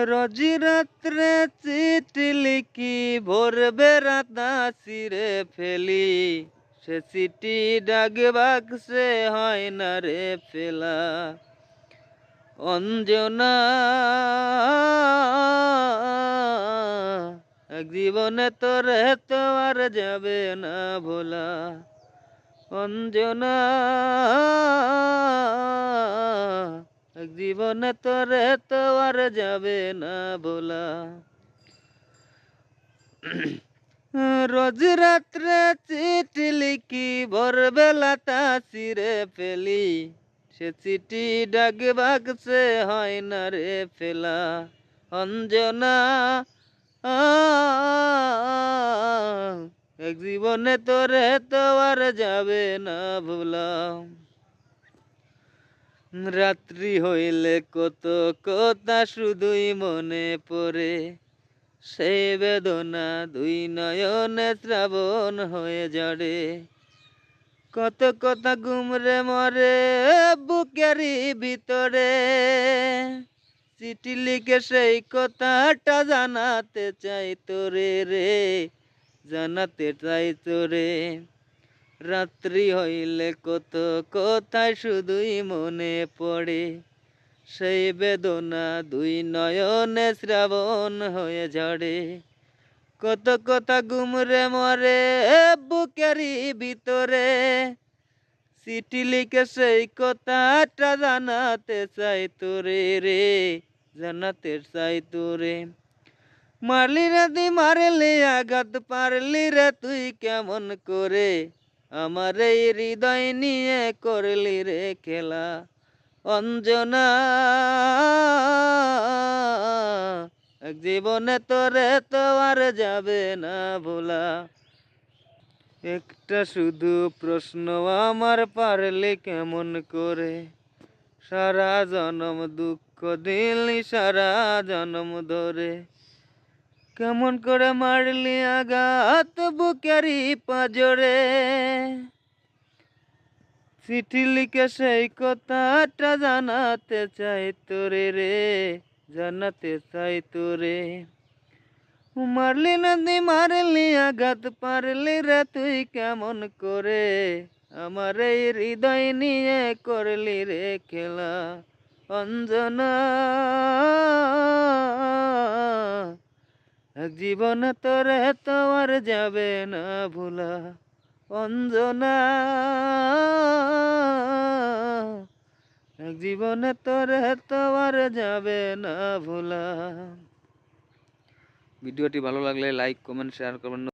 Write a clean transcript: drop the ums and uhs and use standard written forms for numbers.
রোজি রাত্রে চিঠি লিখি ভোরবে রাত আসিরে ফেলি, সে চিঠি ডাক বাক্সে হয় না রে ফেলা। অঞ্জনা এক জীবনে তোরে তো আর যাবে না ভোলা। অঞ্জনা এক জীবনে তোরে তো আর যাবে না ভোলা। রোজ রাত্রে চিঠি লিখি ভোরবেলা তাসিরে ফেলি, সে চিঠি ডাক বাক্সে হয় না রে ফেলা। অঞ্জনা এক জীবনে তোরে তো আর যাবে না ভোলা। রাত্রি হইলে কত কথা শুধুই মনে পড়ে, সেই বেদনা দুই নয়নে শ্রাবণ হয়ে ঝরে। কত কথা গুমরে মরে বুকেরই ভিতরে, চিঠি লিখে সেই কথাটা জানাতে চাই তোরে রে, জানাতে চাই তোরে। রাত্রি হইলে কত কথাই শুধুই মনে পড়ে, সেই বেদনা দুই নয়নে শ্রাবণ হয়ে ঝরে। কত কথা গুমরে মরে বুকেরই ভিতরে, চিঠি লিখে সেই কথাটা জানাতে চাই তোরে রে, জানাতে চাই তোরে। মারলি রে তুই মারলি আঘাত পারলি রে তুই কেমন করে, আমার এই হৃদয় নিয়ে করলি রে খেলা। অঞ্জনা এক জীবনে তোরে তো আর যাবে না ভোলা। একটা শুধু প্রশ্ন আমার, পারলি কেমন করে, সারা জনম দুঃখ দিলি সারা জনম ধরে। কেমন করে মারলি আঘাত বুকেরই পাজরে, চিঠি লিখে সেই কথাটা জানাতে চাই তোরে রে, জানাতে চাই তোরে। মারলি নদী মারলি আঘাত পারলি রে তুই কেমন করে, আমার এই হৃদয় নিয়ে করলি রে খেলা। অঞ্জনা এক জীবনে তোরে তো আর যাবে না ভোলা। অঞ্জনা এক জীবনে তোরে তো আর যাবে না ভোলা। ভিডিওটি ভালো লাগলে লাইক কমেন্ট শেয়ার করবেন।